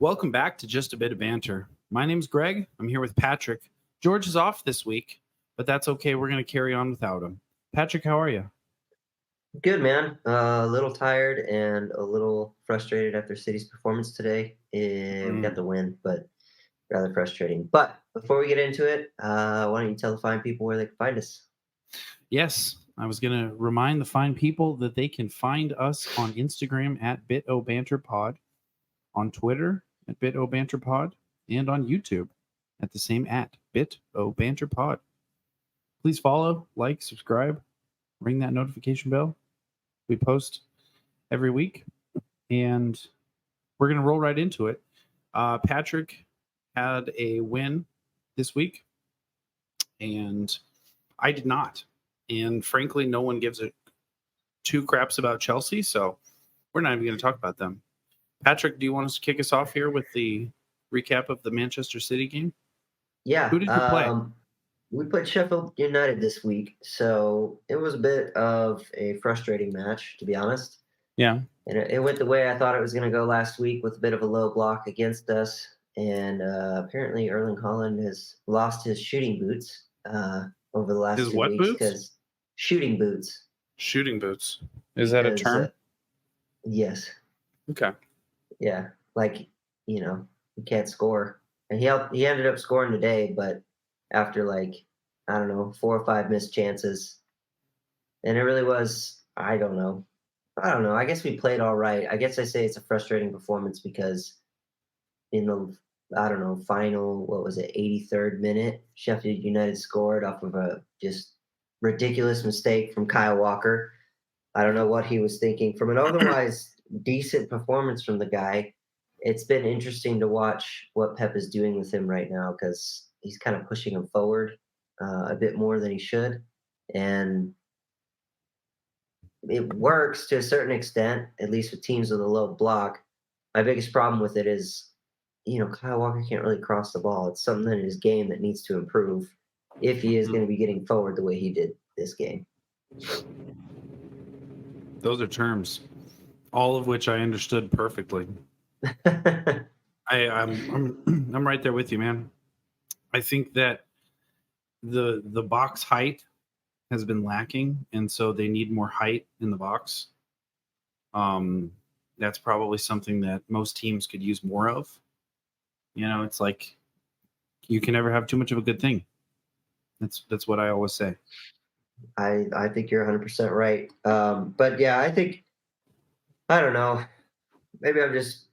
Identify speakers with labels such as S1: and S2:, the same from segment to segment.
S1: Welcome back to Just a Bit of Banter. My name's Greg. I'm here with Patrick. George is off this week, but that's okay. We're going to carry on without him. Patrick, how are you?
S2: Good, man. A little tired and a little frustrated after City's performance today. We got the win, but rather frustrating. But before we get into it, why don't you tell the fine people where they can find us?
S1: Yes, I was going to remind the fine people that they can find us on Instagram at Bit O Banter Pod, on Twitter at Bit O Banter Pod, and on YouTube at the same at Bit O Banter Pod. Please follow, like, subscribe, ring that notification bell. We post every week, and we're going to roll right into it. Patrick had a win this week, and I did not. And frankly, no one gives a two craps about Chelsea, so we're not even going to talk about them. Patrick, do you want us to kick us off here with the recap of the Manchester City game?
S2: Yeah.
S1: Who did you play?
S2: We played Sheffield United this week, so it was a bit of a frustrating match, to be honest.
S1: Yeah.
S2: And it went the way I thought it was going to go last week with a bit of a low block against us. And apparently Erling Haaland has lost his shooting boots over the last
S1: His
S2: 2
S1: what
S2: weeks
S1: boots?
S2: because shooting boots.
S1: Shooting boots. Is that a term?
S2: Yes.
S1: Okay.
S2: Yeah. Like, he can't score. And he ended up scoring today, but after I don't know, 4 or 5 missed chances. And it really was, I don't know. I guess we played all right. I guess I say it's a frustrating performance because in the, I don't know, final, 83rd minute, Sheffield United scored off of a just ridiculous mistake from Kyle Walker. I don't know what he was thinking. From an otherwise decent performance from the guy, it's been interesting to watch what Pep is doing with him right now because he's kind of pushing him forward a bit more than he should. And it works to a certain extent, at least with teams with a low block. My biggest problem with it is, Kyle Walker can't really cross the ball. It's something in his game that needs to improve if he is going to be getting forward the way he did this game.
S1: Those are terms, all of which I understood perfectly. I'm right there with you, man. I think that the box height has been lacking, and so they need more height in the box. That's probably something that most teams could use more of. It's like you can never have too much of a good thing. That's what I always say.
S2: I think you're 100% right. But yeah, I don't know. Maybe I'm just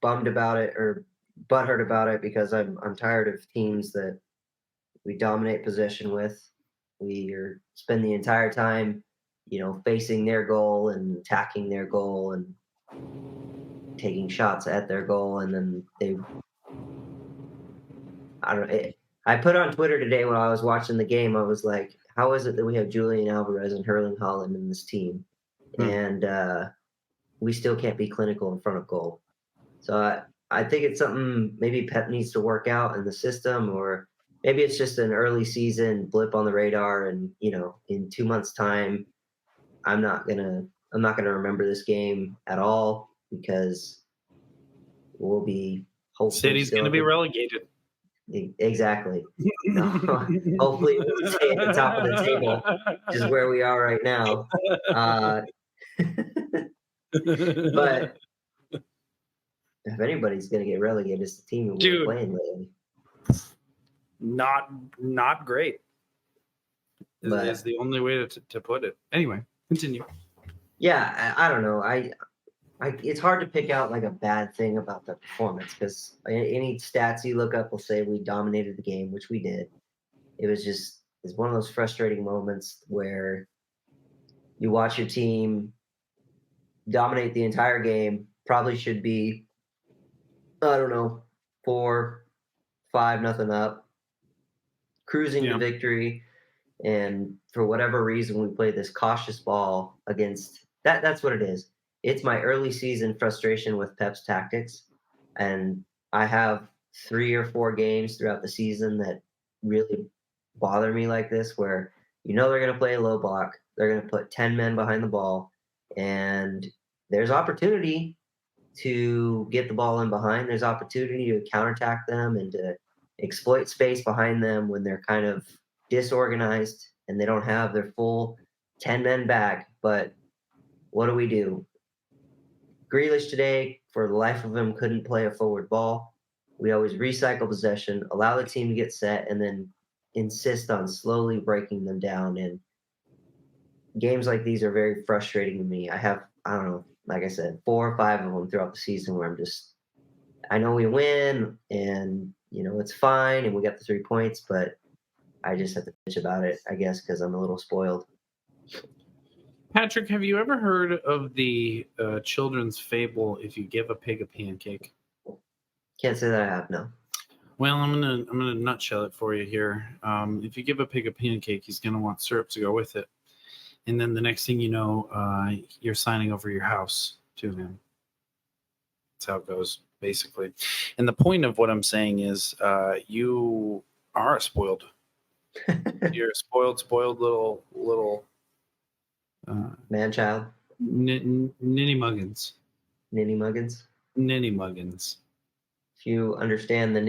S2: bummed about it or butthurt about it because I'm tired of teams that we dominate possession with. We spend the entire time, facing their goal and attacking their goal and taking shots at their goal, and then I don't know. I put on Twitter today when I was watching the game. I was like, "How is it that we have Julian Alvarez and Erling Haaland in this team, and we still can't be clinical in front of goal?" So I think it's something maybe Pep needs to work out in the system, or maybe it's just an early season blip on the radar. And in 2 months' time, I'm not gonna remember this game at all because we'll be hopefully
S1: City's going to be relegated.
S2: Exactly. Hopefully we'll stay at the top of the table, which is where we are right now. But if anybody's going to get relegated, it's the team we're playing lately.
S1: Not great. Is the only way to put it. Anyway, continue.
S2: Yeah, I don't know. It's hard to pick out like a bad thing about the performance because any stats you look up will say we dominated the game, which we did. It's one of those frustrating moments where you watch your team dominate the entire game, probably should be, I don't know, 4-5 up, cruising to victory. And for whatever reason, we play this cautious ball against that. That's what it is. It's my early season frustration with Pep's tactics. And I have 3 or 4 games throughout the season that really bother me like this, where they're going to play a low block. They're going to put 10 men behind the ball. And there's opportunity to get the ball in behind. There's opportunity to counterattack them and to exploit space behind them when they're kind of disorganized and they don't have their full 10 men back. But what do? Grealish today, for the life of him, couldn't play a forward ball. We always recycle possession, allow the team to get set, and then insist on slowly breaking them down. And games like these are very frustrating to me. I don't know, like I said, 4 or 5 of them throughout the season where I know we win and, it's fine and we got the 3 points, but I just have to bitch about it, I guess, because I'm a little spoiled.
S1: Patrick, have you ever heard of the children's fable, "If you give a pig a pancake"?
S2: Can't say that I have, no.
S1: Well, I'm gonna nutshell it for you here. If you give a pig a pancake, he's gonna want syrup to go with it, and then the next thing you know, you're signing over your house to him. That's how it goes, basically. And the point of what I'm saying is, you are spoiled. You're a spoiled little
S2: Man-child,
S1: ninny muggins.
S2: ninny muggins.
S1: Ninny muggins.
S2: If you understand the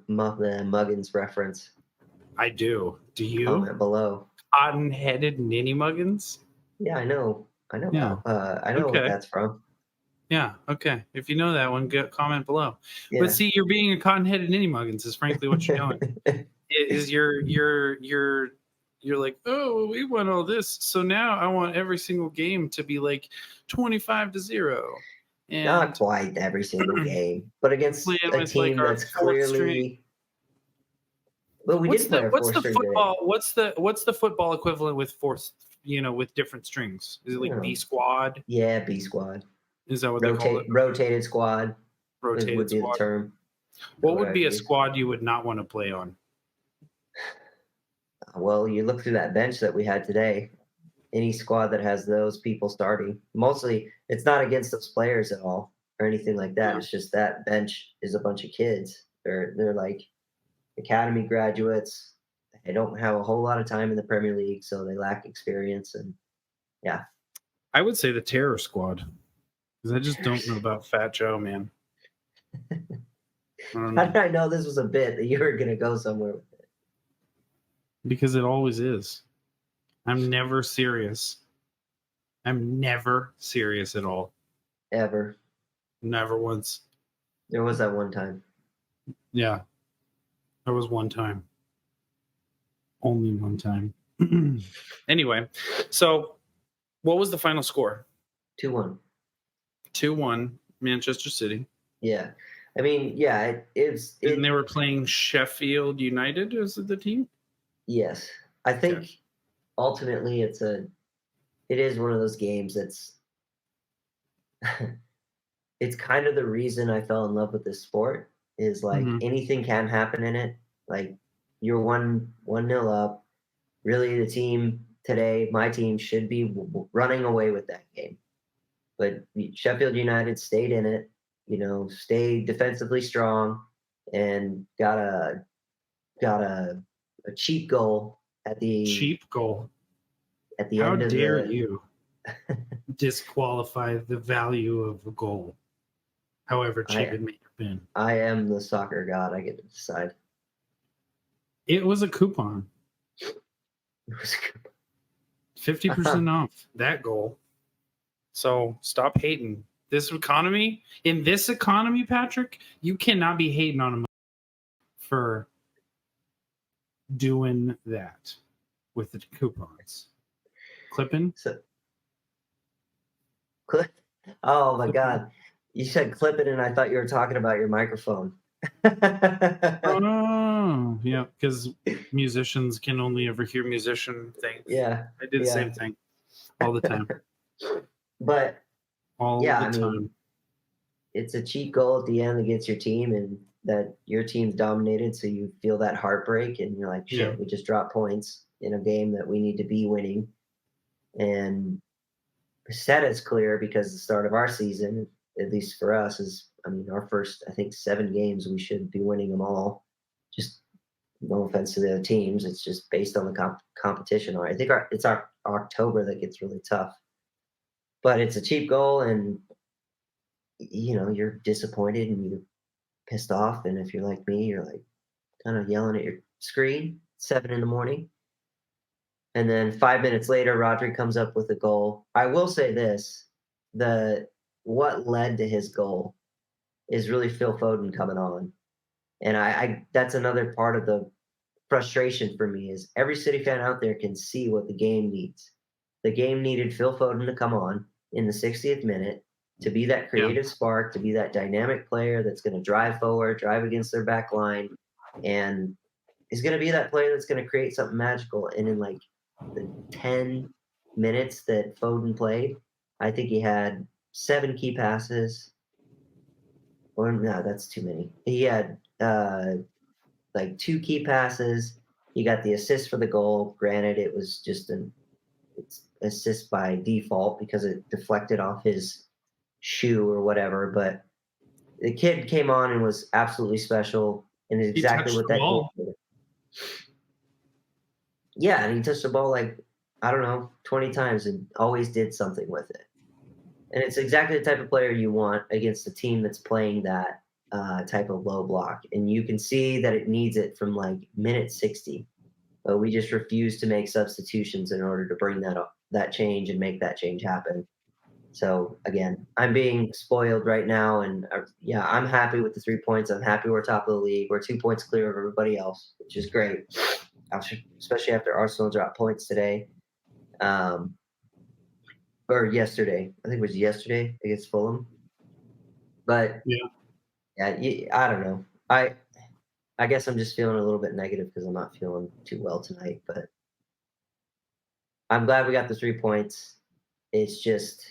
S2: muggins reference,
S1: I do. Do you?
S2: comment below.
S1: Cotton-headed ninny muggins?
S2: Yeah, I know.
S1: Yeah.
S2: I know what
S1: Okay.
S2: that's from.
S1: Yeah, okay. If you know that one, comment below.
S2: Yeah.
S1: But see, you're being a cotton-headed ninny muggins is frankly what you're doing. You're like, oh, we won all this, so now I want every single game to be like 25-0. And
S2: Not quite every single game, but against
S1: playing
S2: a
S1: with, like,
S2: team
S1: our
S2: that's
S1: fourth string.
S2: clearly. Well, we did play our
S1: what's
S2: fourth
S1: the
S2: string
S1: football?
S2: today.
S1: What's the football equivalent with fourth? With different strings? Is it like B squad?
S2: Yeah, B squad.
S1: Is that what they call it?
S2: Rotated squad.
S1: Rotated
S2: would be
S1: squad.
S2: the term.
S1: What would be a squad you would not want to play on?
S2: Well, you look through that bench that we had today. Any squad that has those people starting, mostly it's not against those players at all or anything like that.
S1: No.
S2: It's just that bench is a bunch of kids. They're like academy graduates. They don't have a whole lot of time in the Premier League, so they lack experience. And yeah,
S1: I would say the Terror Squad, because I just don't know about Fat Joe, man.
S2: How did I know this was a bit that you were going to go somewhere with it?
S1: Because it always is. I'm never serious. I'm never serious at all.
S2: Ever.
S1: Never once.
S2: There was that one time.
S1: Yeah. There was one time. Only one time. Anyway, so what was the final score?
S2: 2-1.
S1: 2-1, Manchester City.
S2: Yeah. I mean, yeah,
S1: And they were playing Sheffield United as the team?
S2: Yes. I think ultimately it is one of those games that's it's kind of the reason I fell in love with this sport is like anything can happen in it. Like you're 1-0 up. Really, the team today, my team should be running away with that game. But Sheffield United stayed in it, stayed defensively strong and got a cheap goal at the at the
S1: How
S2: end of
S1: dare you disqualify the value of a goal, however cheap it may have been.
S2: I am the soccer god. I get to decide.
S1: It was a coupon.
S2: It was a coupon.
S1: 50% off that goal. So stop hating. In this economy, Patrick, you cannot be hating on a for doing that with the coupons. Clipping?
S2: Oh my God. You said clip it and I thought you were talking about your microphone.
S1: Oh, yeah, because musicians can only ever hear musician things.
S2: Yeah.
S1: I did the same thing all the time.
S2: But
S1: all the time.
S2: It's a cheap goal at the end against your team and that your team's dominated, so you feel that heartbreak and you're like, shit, we just dropped points in a game that we need to be winning. And set is clear because the start of our season, at least for us, is our first, I think, 7 games, we should be winning them all. Just no offense to the other teams. It's just based on the competition. I think it's our October that gets really tough. But it's a cheap goal, and you're disappointed and you're pissed off. And if you're like me, you're like kind of yelling at your screen, 7 in the morning. And then 5 minutes later, Rodri comes up with a goal. I will say this: the what led to his goal is really Phil Foden coming on, and I that's another part of the frustration for me is every City fan out there can see what the game needs. The game needed Phil Foden to come on in the 60th minute to be that
S1: Yeah.
S2: creative spark, to be that dynamic player that's going to drive forward, drive against their back line, and is going to be that player that's going to create something magical. And in like the 10 minutes that Foden played, I think he had 7 key passes. Or no, that's too many. He had like 2 key passes. He got the assist for the goal. Granted, it was just an assist by default because it deflected off his shoe or whatever. But the kid came on and was absolutely special and is
S1: He
S2: exactly
S1: touched
S2: what
S1: the
S2: that goal
S1: ball.
S2: did. Yeah, and he touched the ball like, I don't know, 20 times and always did something with it. And it's exactly the type of player you want against a team that's playing that type of low block. And you can see that it needs it from like minute 60. But we just refuse to make substitutions in order to bring that change and make that change happen. So again, I'm being spoiled right now, and yeah, I'm happy with the 3 points. I'm happy we're top of the league. We're 2 points clear of everybody else, which is great, especially after Arsenal dropped points today, um, or yesterday. I think it was yesterday against Fulham. But
S1: Yeah.
S2: yeah, I don't know. I guess I'm just feeling a little bit negative because I'm not feeling too well tonight. But I'm glad we got the 3 points. It's just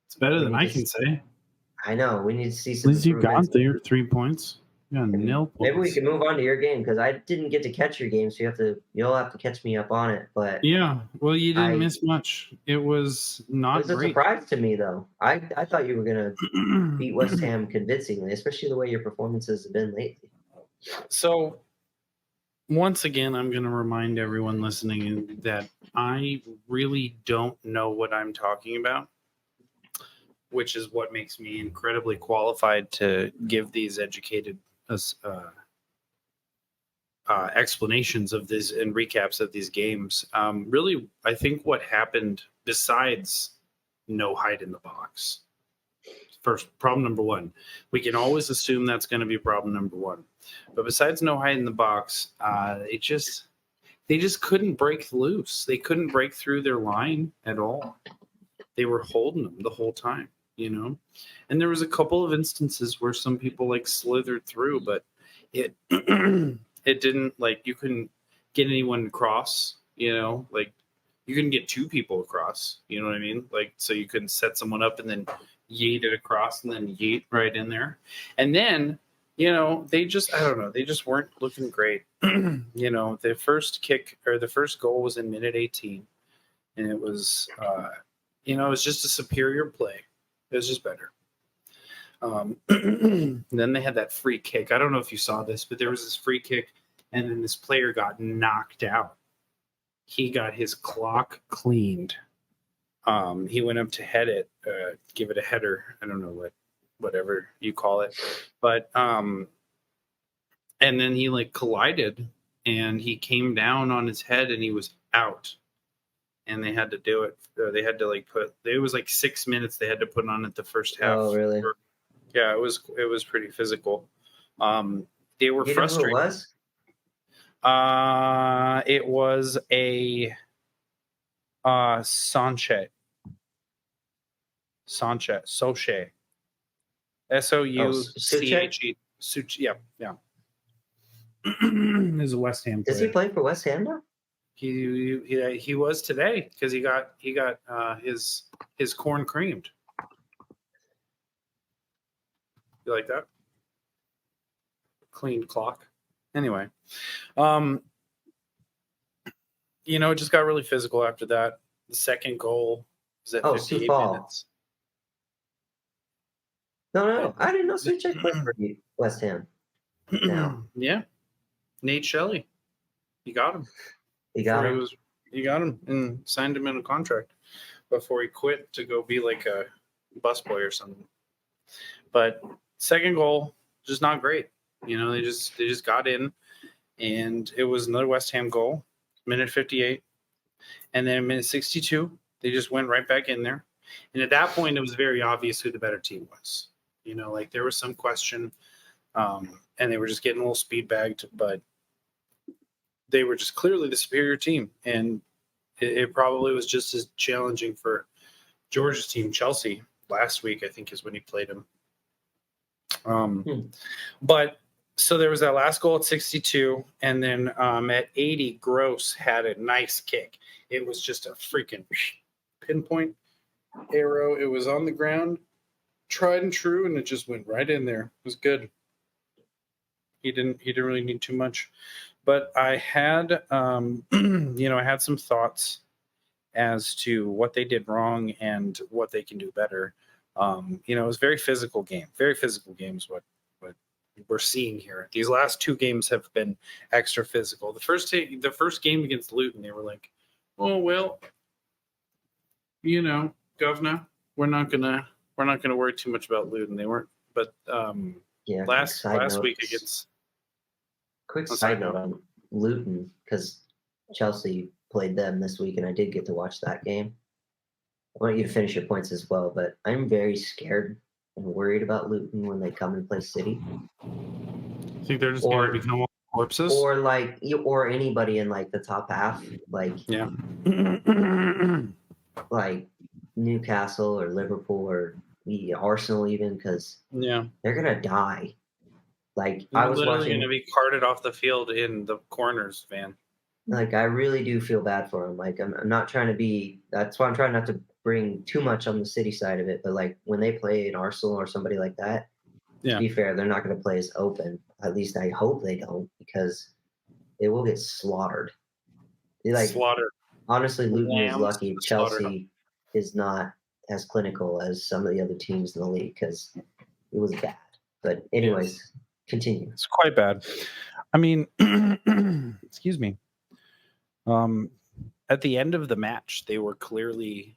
S1: It's better
S2: we
S1: than
S2: need
S1: I
S2: to.
S1: can say.
S2: I know we need to see
S1: At
S2: some
S1: least you got
S2: improvements.
S1: there 3 points. Yeah,
S2: And
S1: nil
S2: maybe we
S1: points.
S2: can move on to your game because I didn't get to catch your game, so you'll have to catch me up on it. But
S1: Yeah, well, you didn't
S2: I
S1: miss much. It was
S2: it
S1: not
S2: was a
S1: great.
S2: surprise to me though. I thought you were gonna beat West Ham convincingly, especially the way your performances have been lately.
S1: So, once again, I'm going to remind everyone listening that I really don't know what I'm talking about, which is what makes me incredibly qualified to give these educated explanations of this and recaps of these games. Really, I think what happened besides no hide in the box. First, problem number one, we can always assume that's going to be problem number one. But besides no hide in the box, they just couldn't break loose. They couldn't break through their line at all. They were holding them the whole time, you know. And there was a couple of instances where some people like slithered through, but it it didn't, like, you couldn't get anyone across, you know, like you couldn't get 2 people across, you know what I mean? Like, so you couldn't set someone up and then yeet it across and then yeet right in there. And then, you know, they just, I don't know, they just weren't looking great. You know, the first kick or the first goal was in minute 18, and it was, you know, it was just a superior play. It was just better. Then they had that free kick. I don't know if you saw this, but there was this free kick, and then this player got knocked out. He got his clock cleaned. He went up to head it, give it a header. I don't know whatever you call it, but and then he like collided, and he came down on his head, and he was out. And they had to do it. They had to like put. It was like 6 minutes they had to put on it the first half.
S2: Oh, really?
S1: Yeah, it was pretty physical. They were
S2: You know who it
S1: frustrated.
S2: was?
S1: It was a Sanchez. Souche. Souche. Souche. Yeah. Is a West Ham player.
S2: Does he play for West Ham now?
S1: He was today because he got his corn creamed. You like that? Cleaned clock. Anyway, you know, it just got really physical after that. The second goal was at 58 minutes.
S2: No, I didn't know Souček played for West Ham. No.
S1: Yeah, Nate Shelley, he got him.
S2: He got him.
S1: He got him and signed him in a contract before he quit to go be like a busboy or something. But second goal, just not great. They just got in, and it was another West Ham goal, minute 58, and then minute 62, they just went right back in there. And at that point, it was very obvious who the better team was. Like there was some question, and they were just getting a little speed bagged, but they were just clearly the superior team, and it probably was just as challenging for George's team, Chelsea. Last week, I think, is when he played him. But so there was that last goal at 62, and then at 80, Gross had a nice kick. It was just a freaking pinpoint arrow. It was on the ground, tried and true, and it just went right in there. It was good. He didn't really need too much, but I had I had some thoughts as to what they did wrong and what they can do better. It was very physical game. Very physical games. What we're seeing here. These last two games have been extra physical. The first game against Luton, they were like, "Oh well, governor, we're not gonna worry too much about Luton." They weren't, but last week against.
S2: Quick side note on Luton, because Chelsea played them this week, and I did get to watch that game. I want you to finish your points as well, but I'm very scared and worried about Luton when they come and play City.
S1: I think they're just going to become corpses,
S2: or anybody in like the top half, like like Newcastle or Liverpool or Arsenal, even, because they're gonna die. Like
S1: I was literally going to be carted off the field in the corners, man.
S2: Like I really do feel bad for them. Like I'm not trying to be. That's why I'm trying not to bring too much on the City side of it. But like when they play an Arsenal or somebody like that, to be fair, they're not going to play as open. At least I hope they don't, because they will get slaughtered.
S1: Slaughtered.
S2: Honestly, Luton is lucky. Chelsea is not as clinical as some of the other teams in the league, because it was bad. But anyways, continue.
S1: It's quite bad. I mean, excuse me. At the end of the match, they were clearly,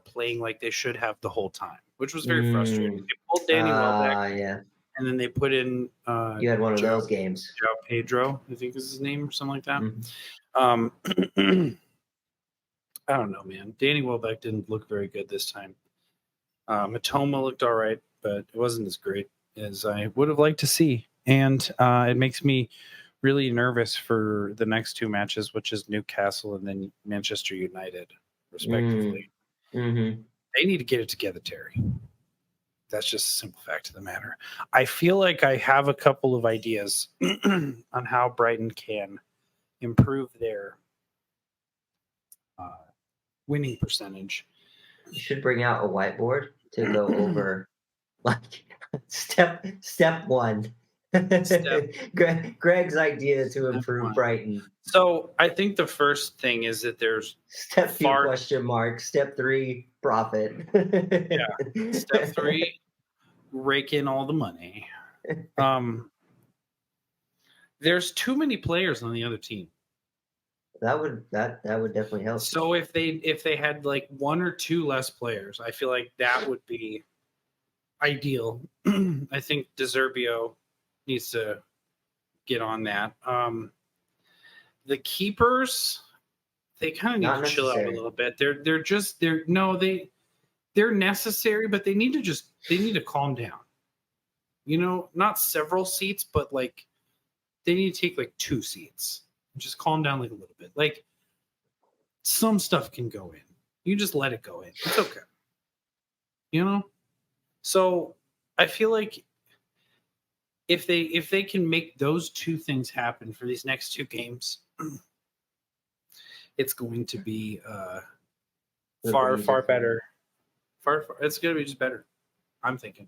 S1: playing like they should have the whole time, which was very frustrating. They pulled Danny Welbeck, and then they put in.
S2: You had one of those games.
S1: João Pedro, I think is his name, or something like that. I don't know, man. Danny Welbeck didn't look very good this time. Matoma looked all right, but it wasn't as great as I would have liked to see, and it makes me really nervous for the next two matches, which is Newcastle and then Manchester United, respectively. They need to get it together, Terry. That's just a simple fact of the matter. I feel like I have a couple of ideas on how Brighton can improve their winning percentage.
S2: You should bring out a whiteboard to go over like step one. Greg's idea to improve Brighton.
S1: So I think the first thing is that there's
S2: step 2 question mark. Step 3 profit.
S1: Step 3 rake in all the money. There's too many players on the other team.
S2: That would definitely help.
S1: So if they had like one or two less players, I feel like that would be ideal. I think De Zerbi needs to get on that. The keepers, they kind of need to chill out a little bit. They're necessary, but they need to calm down. Not several seats, but like they need to take like 2 seats. Just calm down like a little bit. Like some stuff can go in. You just let it go in. It's okay. So I feel like if they can make those 2 things happen for these next 2 games, it's going to be far better. It's going to be just better. I'm thinking.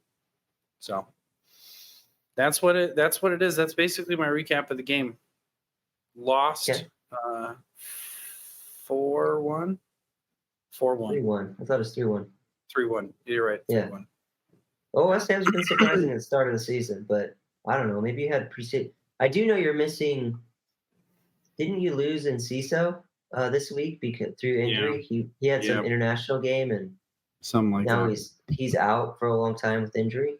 S1: So that's what it is. That's basically my recap of the game. Lost 4-1. 4-1.
S2: 3-1. I thought it was 3-1.
S1: 3-1. You're right. 3-1.
S2: Yeah. Well, West Ham's been surprising at the start of the season, but I don't know. Maybe you had preseason. I do know you're missing. Didn't you lose in CISO this week through injury? He had some international game, and
S1: something like
S2: Now
S1: that.
S2: he's out for a long time with injury.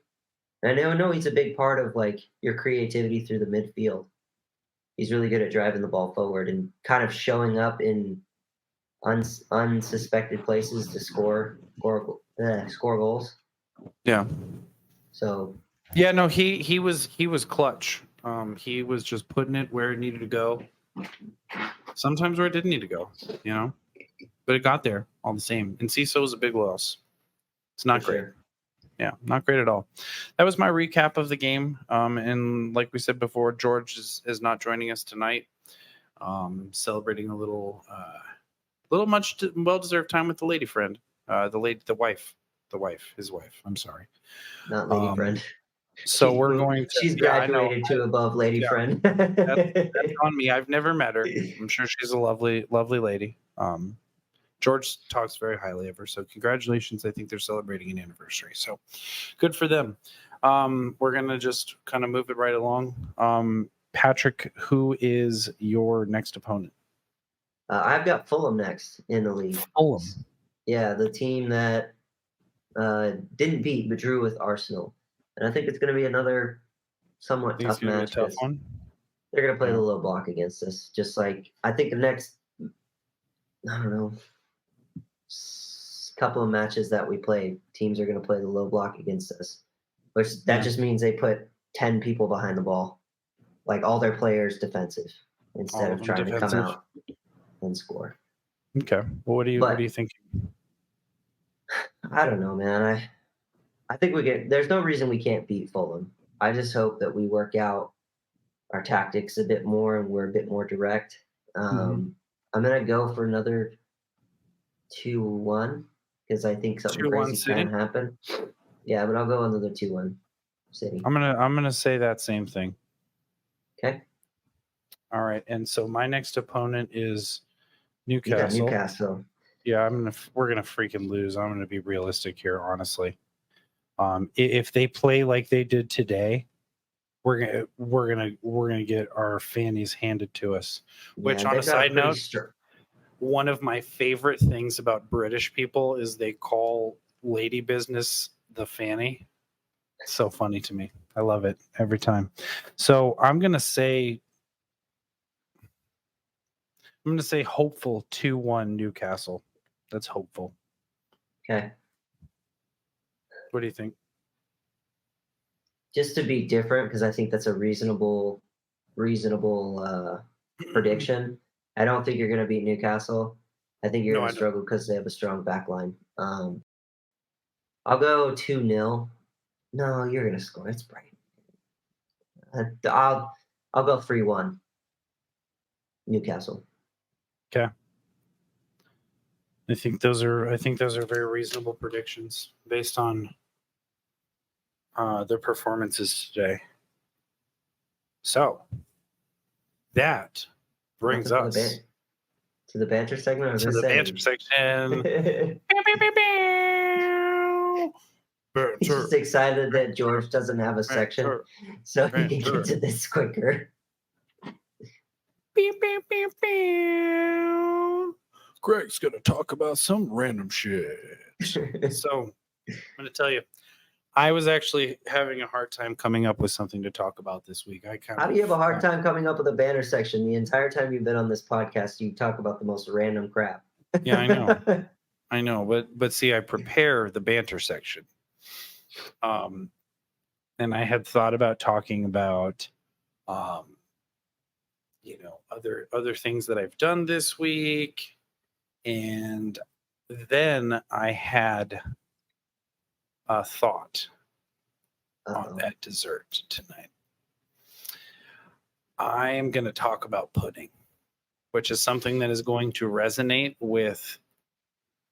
S2: And I know he's a big part of like your creativity through the midfield. He's really good at driving the ball forward and kind of showing up in unsuspected places to score goals.
S1: Yeah.
S2: So
S1: Yeah, no, he was clutch. He was just putting it where it needed to go. Sometimes where it didn't need to go, you know, but it got there all the same. And CISO is a big loss. It's not great.
S2: sure.
S1: Yeah, not great at all. That was my recap of the game. And like we said before, George is not joining us tonight. Celebrating a little well-deserved time with the lady friend, his wife. I'm sorry.
S2: Not lady friend.
S1: So we're going to.
S2: She's
S1: Yeah, I know.
S2: graduated to above lady friend.
S1: That's on me. I've never met her. I'm sure she's a lovely, lovely lady. George talks very highly of her. So congratulations. I think they're celebrating an anniversary. So good for them. We're going to just kind of move it right along. Patrick, who is your next opponent?
S2: I've got Fulham next in the league.
S1: Fulham.
S2: Yeah, the team that didn't beat but drew with Arsenal. And I think it's going to be another somewhat tough match.
S1: Tough one.
S2: They're going to play the low block against us. Just like, I think the next, I don't know, couple of matches that we play, teams are going to play the low block against us. Which that just means they put 10 people behind the ball. Like all their players defensive instead of trying to come out and score.
S1: Okay. Well, what are you thinking?
S2: I don't know, man. I think there's no reason we can't beat Fulham. I just hope that we work out our tactics a bit more and we're a bit more direct. I'm going to go for another 2-1 because I think something crazy can happen. Yeah, but I'll go another 2-1 City.
S1: I'm gonna say that same thing.
S2: Okay.
S1: All right. And so my next opponent is Newcastle.
S2: You got Newcastle.
S1: Yeah, we're gonna freaking lose. I'm gonna be realistic here, honestly. If they play like they did today, we're gonna get our fannies handed to us. Which, on a side note, one of my favorite things about British people is they call lady business the fanny. It's so funny to me. I love it every time. So I'm gonna say hopeful 2-1 Newcastle. That's hopeful.
S2: Okay.
S1: What do you think?
S2: Just to be different, because I think that's a reasonable prediction. I don't think you're going to beat Newcastle. I think you're going to struggle because they have a strong back line. I'll go 2-0. No, you're going to score. It's bright. I'll go 3-1 Newcastle.
S1: Okay. I think those are very reasonable predictions based on their performances today. So that brings us
S2: to the banter segment.
S1: Banter section.
S2: He's just excited that George doesn't have a section, so he can get to this quicker.
S1: Greg's gonna talk about some random shit. So I'm gonna tell you, I was actually having a hard time coming up with something to talk about this week.
S2: How do you have a hard time coming up with a banner section? The entire time you've been on this podcast, you talk about the most random crap.
S1: Yeah, I know, but see, I prepare the banter section. And I had thought about talking about other things that I've done this week. And then I had a thought on that dessert tonight. I am going to talk about pudding, which is something that is going to resonate with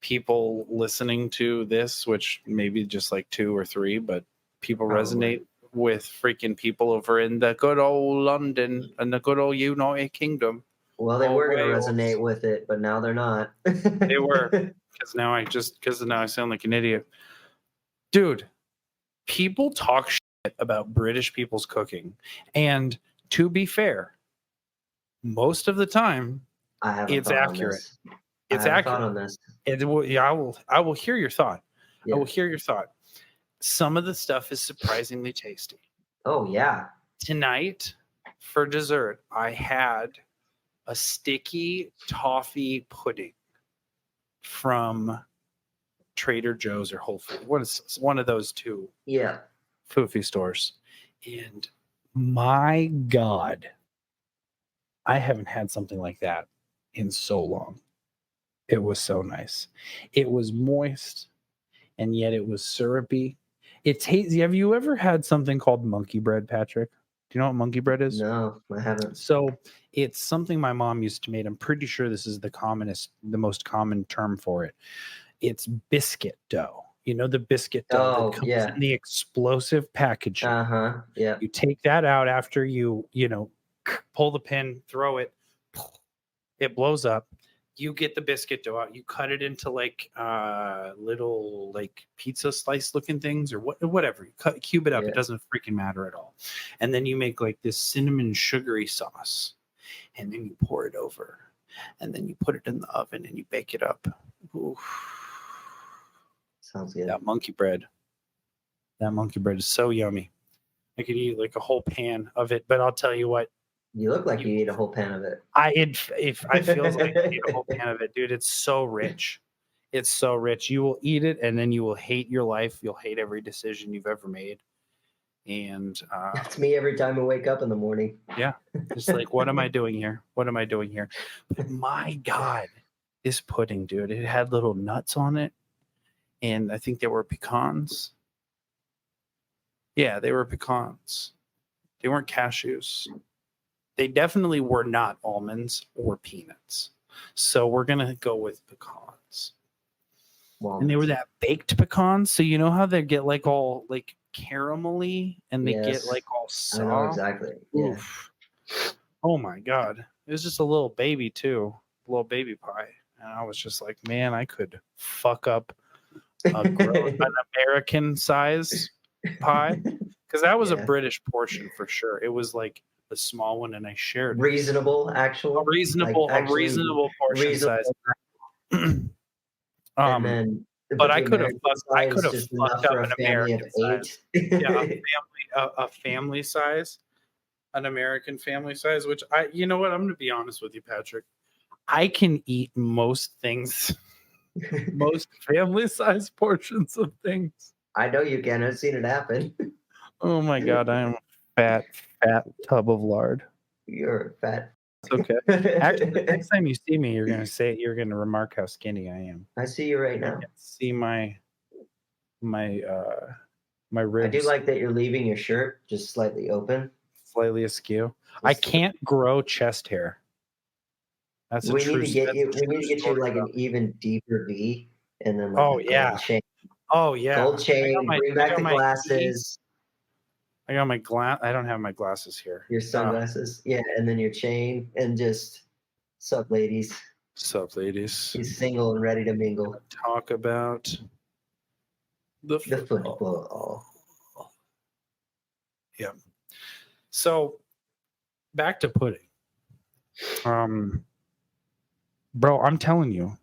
S1: people listening to this, which maybe just like 2 or 3, but people resonate with freaking people over in the good old London and the good old United Kingdom.
S2: Well, they were going to resonate with it, but now they're not.
S1: They were, because now I sound like an idiot. Dude, people talk shit about British people's cooking. And to be fair, most of the time, it's accurate. It's accurate.
S2: On this.
S1: I will hear your thought. I will hear your thought. Some of the stuff is surprisingly tasty.
S2: Oh yeah.
S1: Tonight, for dessert, I had a sticky toffee pudding from Trader Joe's or Whole Foods. What is one of those two foofy stores? And my God, I haven't had something like that in so long. It was so nice. It was moist, and yet it was syrupy. It tastes. Have you ever had something called monkey bread, Patrick? Do you know what monkey bread is?
S2: No, I haven't.
S1: So it's something my mom used to make. I'm pretty sure this is the most common term for it. It's biscuit dough. You know, the biscuit dough that comes in the explosive packaging.
S2: Yeah.
S1: You take that out after you pull the pin, throw it, it blows up. You get the biscuit dough out. You cut it into like little like pizza slice looking things or whatever. You cube it up. It doesn't freaking matter at all. And then you make like this cinnamon sugary sauce, and then you pour it over, and then you put it in the oven and you bake it up. Ooh.
S2: Sounds good.
S1: That monkey bread is so yummy. I could eat like a whole pan of it, but I'll tell you what.
S2: You look like you eat a whole pan of it.
S1: If I feel like I eat a whole pan of it, dude. It's so rich. It's so rich. You will eat it, and then you will hate your life. You'll hate every decision you've ever made. And
S2: that's me every time I wake up in the morning.
S1: Yeah, just like, what am I doing here? What am I doing here? But my God, this pudding, dude. It had little nuts on it, and I think they were pecans. Yeah, they were pecans. They weren't cashews. They definitely were not almonds or peanuts. So we're going to go with pecans. Walnuts. And they were that baked pecans. So you know how they get like all like caramelly and they get like all soft?
S2: I know exactly. Yeah.
S1: Oh my God. It was just a little baby too. A little baby pie. And I was just like, man, I could fuck up an American size pie. Because that was a British portion for sure. It was like a small one, and I shared
S2: reasonable
S1: reasonable portion size.
S2: And then,
S1: but I could have fucked up an American size. A family size, an American family size. Which you know what? I'm going to be honest with you, Patrick. I can eat most things, most family size portions of things.
S2: I know you can. I've seen it happen.
S1: Oh my God, I am a fat tub of lard.
S2: You're fat.
S1: It's okay. Actually, the next time you see me, you're gonna remark how skinny I am.
S2: I see you right now.
S1: See my ribs.
S2: I do like that you're leaving your shirt just slightly open.
S1: Slightly askew. I can't grow chest hair. That's
S2: we need to get you like an even deeper V and then like gold chain.
S1: Oh yeah.
S2: Gold chain, bring back the glasses.
S1: I got my glass. I don't have my glasses here.
S2: Your sunglasses. And then your chain and just sup ladies.
S1: Sup ladies.
S2: He's single and ready to mingle.
S1: Talk about the football. Yeah. So back to pudding. Bro, I'm telling you,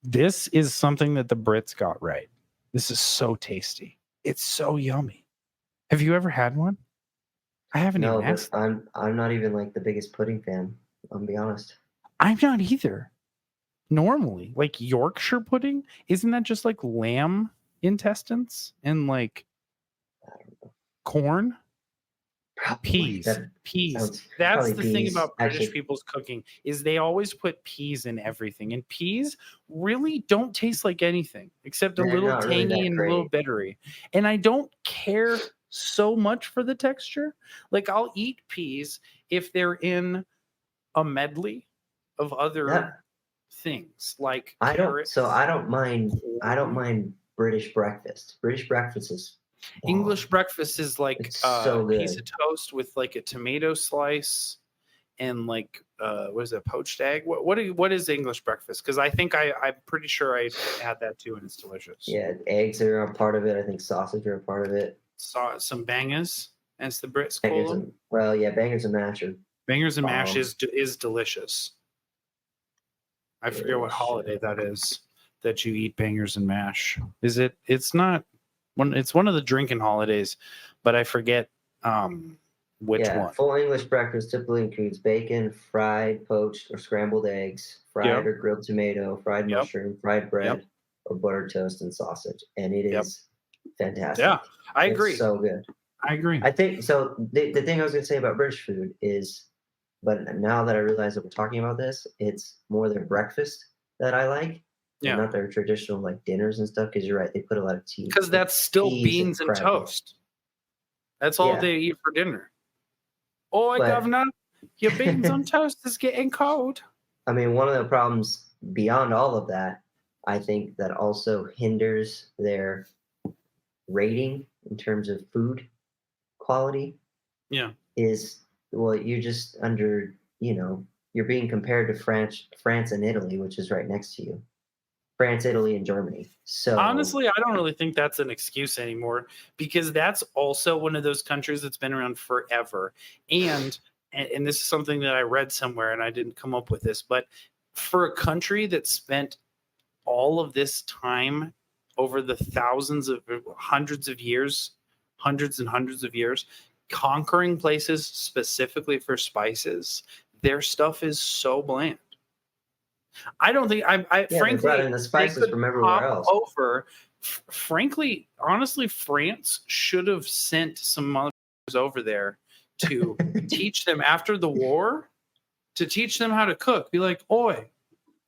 S1: this is something that the Brits got right. This is so tasty. It's so yummy. Have you ever had one? I haven't even asked.
S2: I'm not even like the biggest pudding fan. I'll be honest.
S1: I'm not either. Normally, like Yorkshire pudding, isn't that just like lamb intestines and like corn? Peas. That's the thing about British people's cooking is they always put peas in everything, and peas really don't taste like anything except a little tangy and a little bittery. And I don't care so much for the texture. Like I'll eat peas if they're in a medley of other things. Like
S2: I don't mind British breakfast. British breakfast is
S1: English breakfast is like
S2: so
S1: a piece of toast with like a tomato slice and like what is it, poached egg? What is English breakfast? Because I think I'm pretty sure I had that too, and it's delicious.
S2: Yeah, eggs are a part of it. I think sausage are a part of it.
S1: Some bangers, as the Brits call them.
S2: Bangers and mash.
S1: Bangers and mash is delicious. I forget what holiday that is, that you eat bangers and mash. Is it? It's not one. It's one of the drinking holidays, but I forget which one.
S2: Full English breakfast typically includes bacon, fried, poached, or scrambled eggs, fried or grilled tomato, fried mushroom, fried bread, or buttered toast and sausage. And it is fantastic.
S1: Yeah, I agree.
S2: It's so good.
S1: I agree.
S2: I think so. The thing I was going to say about British food is, but now that I realize that we're talking about this, it's more their breakfast that I like.
S1: Yeah.
S2: And not their traditional like dinners and stuff. Because you're right, they put a lot of tea.
S1: Because that's still beans and toast. That's all they eat for dinner. Oh, governor, your beans on toast is getting cold.
S2: I mean, one of the problems beyond all of that, I think that also hinders their rating in terms of food quality.
S1: Yeah.
S2: Is, well, you're just under, you're being compared to France and Italy, which is right next to you. France, Italy, and Germany. So
S1: honestly, I don't really think that's an excuse anymore, because that's also one of those countries that's been around forever. And this is something that I read somewhere, and I didn't come up with this, but for a country that spent all of this time over the hundreds and hundreds of years, conquering places specifically for spices, their stuff is so bland. I don't think frankly,
S2: brought in the spices from everywhere else.
S1: Frankly, honestly, France should have sent some motherfuckers over there to teach them after the war, to teach them how to cook. Be like, oi,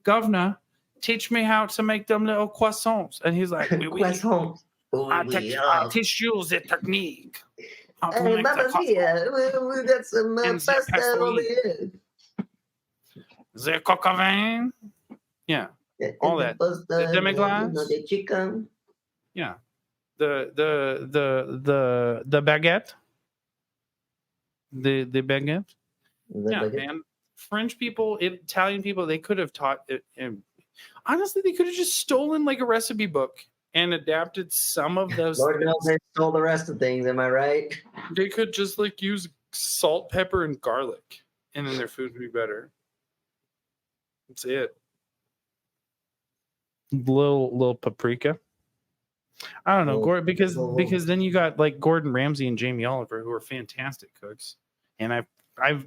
S1: governor, teach me how to make them little croissants. And he's like,
S2: croissants.
S1: I teach you the technique.
S2: Hey, Mama Mia, we got some pasta over here.
S1: The coq au vin. Yeah. All that. The demi-glace.
S2: The chicken.
S1: Yeah. The baguette. The baguette. Man. French people, Italian people, they could have taught it. Honestly, they could have just stolen like a recipe book and adapted some of those.
S2: Lord knows they stole the rest of things. Am I right?
S1: They could just like use salt, pepper, and garlic, and then their food would be better. That's it. Little paprika. I don't know, because then you got like Gordon Ramsay and Jamie Oliver, who are fantastic cooks, and I've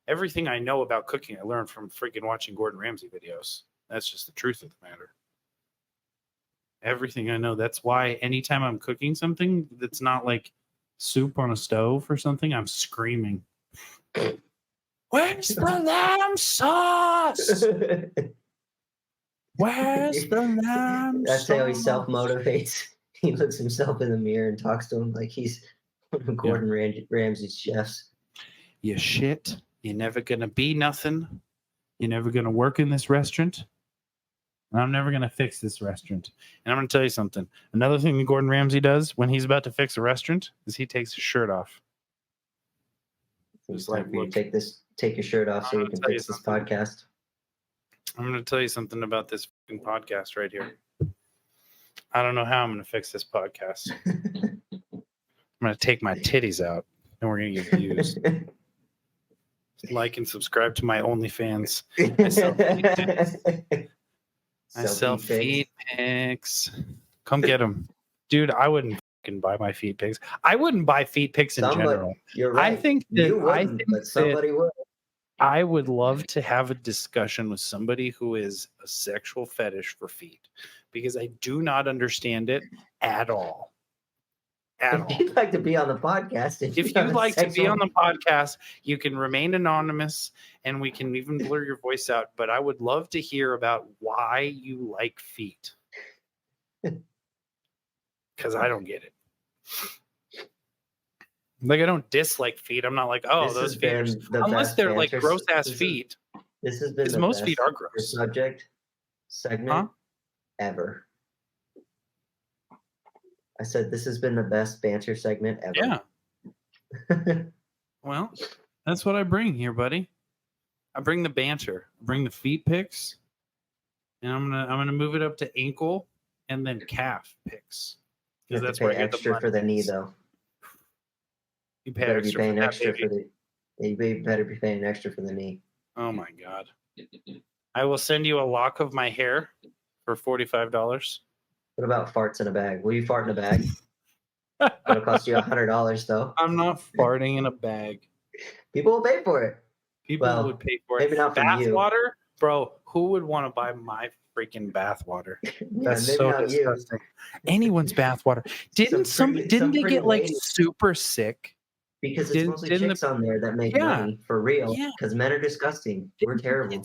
S1: everything I know about cooking I learned from freaking watching Gordon Ramsay videos. That's just the truth of the matter. Everything I know. That's why anytime I'm cooking something that's not like soup on a stove or something, I'm screaming. Where's the lamb sauce? Where's the lamb
S2: That's
S1: sauce?
S2: how he self-motivates. He looks himself in the mirror and talks to him like he's one of Gordon Ramsay's chefs.
S1: You shit. You're never going to be nothing. You're never going to work in this restaurant. And I'm never going to fix this restaurant. And I'm going to tell you something. Another thing that Gordon Ramsay does when he's about to fix a restaurant is he takes his shirt off.
S2: It's like, take your shirt off so we can fix this podcast.
S1: I'm going to tell you something about this fucking podcast right here. I don't know how I'm going to fix this podcast. I'm going to take my titties out and we're going to get views. Like and subscribe to my OnlyFans. I sell feet pics. Come get them. Dude, I wouldn't fucking buy my feet pics. I wouldn't buy feet pics in general.
S2: You're right.
S1: I think that
S2: somebody would.
S1: I would love to have a discussion with somebody who is a sexual fetish for feet, because I do not understand it at all.
S2: If you'd like to be on the podcast,
S1: if you'd like to be on the podcast, you can remain anonymous and we can even blur your voice out. But I would love to hear about why you like feet. Because I don't get it. Like, I don't dislike feet. I'm not like, oh, those feet are, unless they're like gross ass feet.
S2: This has been
S1: the most feet are gross.
S2: Segment ever. I said this has been the best banter segment ever.
S1: Yeah. Well, that's what I bring here, buddy. I bring the banter. I bring the feet pics. And I'm gonna move it up to ankle and then calf pics.
S2: Because that's where I get extra for the knee, though.
S1: You better be paying extra for the.
S2: You better be paying extra for the knee.
S1: Oh my god! I will send you a lock of my hair for $45.
S2: What about farts in a bag? Will you fart in a bag? It'll cost you $100 though.
S1: I'm not farting in a bag.
S2: People will pay for it.
S1: People
S2: Well,
S1: would pay for it.
S2: maybe not from
S1: Bath
S2: you.
S1: water? Bro, who would want to buy my freaking bath water? That's
S2: maybe
S1: so
S2: not you.
S1: disgusting. Anyone's bath water. Didn't
S2: Some
S1: they
S2: pretty
S1: get like
S2: lady-
S1: super sick?
S2: Because it's mostly chicks on there that make
S1: Yeah.
S2: money for real.
S1: Yeah.
S2: Because men are disgusting. We're terrible.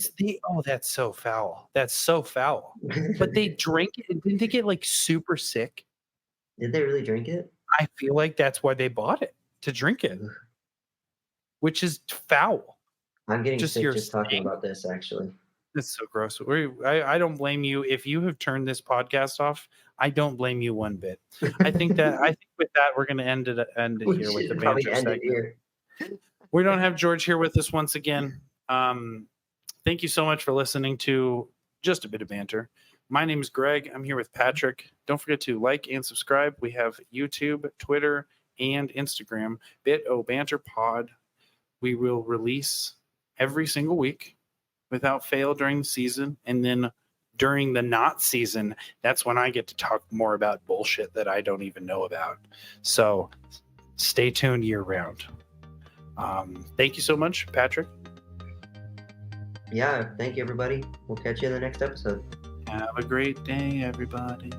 S1: That's so foul. That's so foul. But they drink it. Didn't they get like super sick?
S2: Did they really drink it?
S1: I feel like that's why they bought it, to drink it, which is foul.
S2: I'm getting
S1: Just
S2: sick
S1: your
S2: just talking
S1: stink.
S2: about this, actually.
S1: That's so gross. I don't blame you. If you have turned this podcast off, I don't blame you one bit. I think with that, we're going to end it here with the banter segment.
S2: Here.
S1: We don't have George here with us once again. Thank you so much for listening to Just a Bit of Banter. My name is Greg. I'm here with Patrick. Don't forget to like and subscribe. We have YouTube, Twitter, and Instagram, Bit of Banter Pod. We will release every single week without fail during the season. And then during the not season, that's when I get to talk more about bullshit that I don't even know about. So stay tuned year round. Thank you so much, Patrick.
S2: Yeah, thank you, everybody. We'll catch you in the next episode.
S1: Have a great day, everybody.